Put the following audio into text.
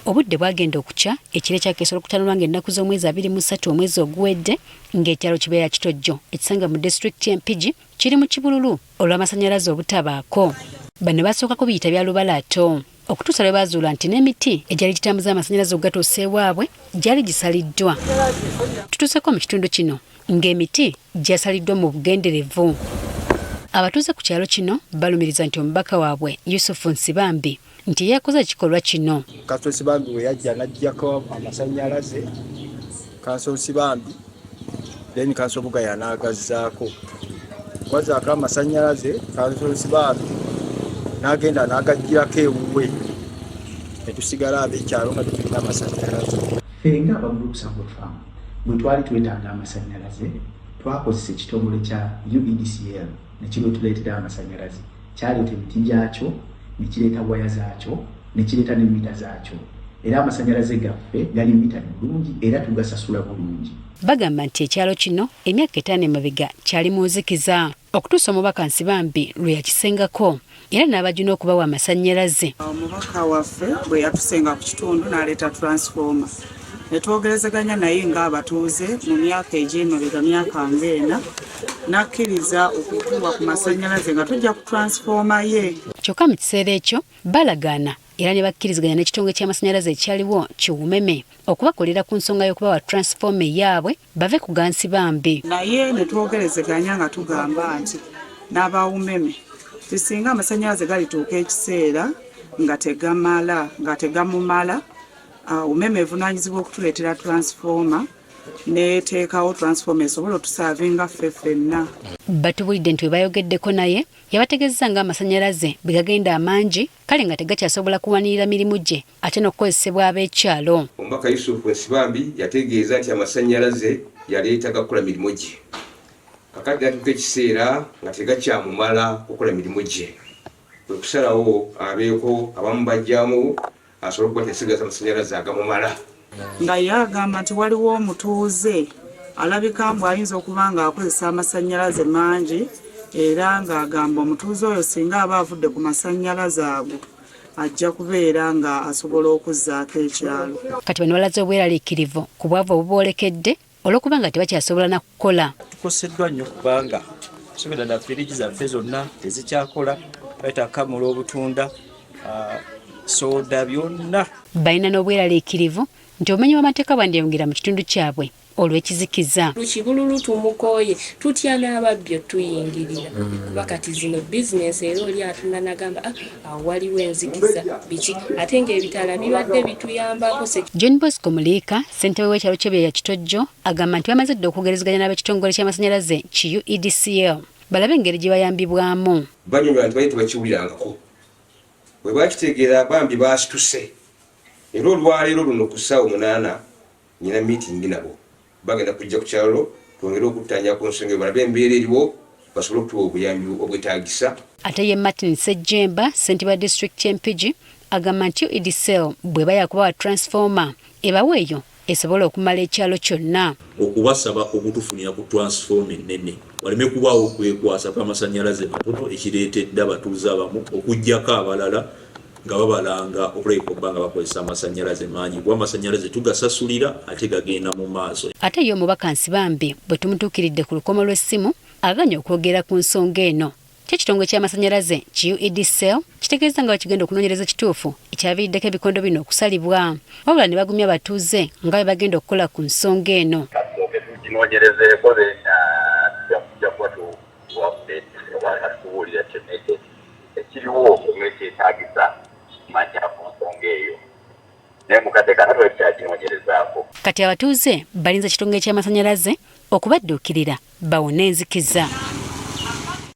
obudde bwagenda okukya ekire kyakeesobola okutanulwa ng'ennaku z'omwezi 23 omwezi oguwedde ng'ekyalo kibeera Kitojjo ekisanga mu disitulikiti y'Empigi kiri mu kibululu olw'amasannyalaze obutabaako. Bano basookako biyita bya lubalaato okutuusa lwe baazuula nti n'emiti egyali gitambuza amasannyalaze okugatuusa ewaabwe gyali gisaliddwa. Tutuuseko mu kitundu kino ng'emiti gyasaliddwa mu bugenderevu. Abatuuze ku kyalo kino balumiriza nti omubaka waabwe Yusufu Nsibambi nti yakoze ekikolwa kino. Kasolo Nsibambi we yajja n'aggyako amasannyalaze, Kasolo Nsibambi then Kasolo Bugaya n'agazzaako. Wazaako amasannyalaze, Kasolo Nsibambi n'agenda n'agaggyirako ewuwe. Ne tusigala ab'ekyalo nga tulina amasannyalaze. Ffe ng'abamukusa Faamu bwe twali twetaaga amasannyalaze twakozesa ekitongole kya UEDCL ne kireetera amasannyalaze. Kyaleeta emiti gyakyo, ne kireeta waya zaakyo, ne kireeta ne mita zaakyo. Era amasannyalaze gaffe gali mita bulungi era tugasasula bulungi. Bagamba nti ekyalo kino emyaka 5 emabega kyali mu nzikiza okutuusa omubaka Nsibambi lwe yakisengako era n'abajuna okubawa amasannyalaze. Omubaka waffe bwe yatusenga ku kitundu n'aleeta transformer. Ne twogerezeganya naye ng'abatuuze mu myaka egy'emabega myaka ng'ena n'akkiriza okutuwa ku masannyalaze nga tujja ku transformer ye. Kyokka mu kiseera ekyo balagaana era ne bakkiriziganya n'ekitongole ky'amasannyalaze ekyaliwo Kiwumeme okubakolera ku nsonga y'okubawa transformer yaabwe bave ku ga Nsibambi. Naye ne twogerezeganya nga tugamba nti n'abawumeme tisinga amasannyalaze galituuka ekiseera nga tegamumala umeme evunaanyizibwa okutuleetera transformer neteekawo transformer esobola otusaavinga ffe ffenna. Batubulidde nti we bayogeddeko naye yabategeezeza nga amasannyalaze bwe gagenda amangi kale nga tegakyasobola kuwanirira mirimu gye ate n'okukozesebwa ab'ekyalo. Omubaka Yusufu Nsibambi yategeeza nti amasannyalaze yaleetaga kukola mirimu gye. Kakati gatuuka ekiseera nga tegakyamumala okukola mirimu gye. Kwe kusalawo abeeko abamu bajjamu asobola okuba tesigaza amasannyalaze agamumala. Nga yagamba nti waliwo omutuuze alabika mbu ayinza okuba ng'akozesa amasannyalaze mangi era ng'agamba omutuuze oyo singa aba avudde ku masannyalaze ago ajja kubeera nga asobola okuzzaako ekyalo. Kati bano balaze obweraliikirivu ku bwavu obuboolekedde olw'okuba nga tebakyasobola na kukola. Tukoseddwa nnyo kubanga sobeera na firiji zaffe zonna tezikyakola, bayita kamula obutunda, soda byonna. Balina n'obweraliikirivu nti obumenyi bw'amateeka bwandiyongera mu kitundu kyabwe olw'ekizikiza. Lukibululu tumukoye tutya n'ababbi tuyingirira kuba kati zino bizinesi era oli atunda nagamba waliwo enzikiza biki ate ng'ebitala bibadde bituyambako. John Bosco Muliika ssentebe w'ekyalo ky'Ebyeya Kitojjo agamba nti bamaze dda okugerezeganya n'ab'ekitongole ky'amasannyalaze ki UEDCL balabe engeri gye bayambibwamu. Banyonyola nti baye tebakiwulirangako. Bwe bakitegeera bambi baasituse. Era olwaleero luno ku ssaawa 8 nyina meeting nabo. Bagenda kujja ku kyalo twongere okuttanya ku nsonga balabe embeera eriwo basobole okutuwa obuyambi obwetaagisa. Ate ye Martin Sejjemba ssentebe wa disitulikiti y'Empigi agamba nti UEDCL bwe baya kubawa transformer ebaweeyo esobola okumala ekyalo kyonna. Okubasaba okutufunira ku transformer ennene waleme kubaawo okwekwasa kw'amasannyalaze matono ekireetedde abatuuze abamu okuggyako abalala nga babalanga okulabika okuba nga bakozesa amasannyalaze mangi kuba amasannyalaze tugasasulira ate gagenda mu maaso. Ate ye omubaka Nsibambi bwe tumutuukiridde ku lukomo lw'essimu aganya okwogera ku nsonga eno. Ekitongole ky'amasannyalaze ki UEDCL kitegeeza nga bakigenda okunoonyereza ekituufu ekyaviiriddeko ebikondo bino okusalibwa. Wabula ne bagumya abatuuze nga bwe bagenda okukola ku nsonga eno. Kati abatuuze balinza ekitongole ky'amasannyalaze okubadduukirira bawone enzikiza.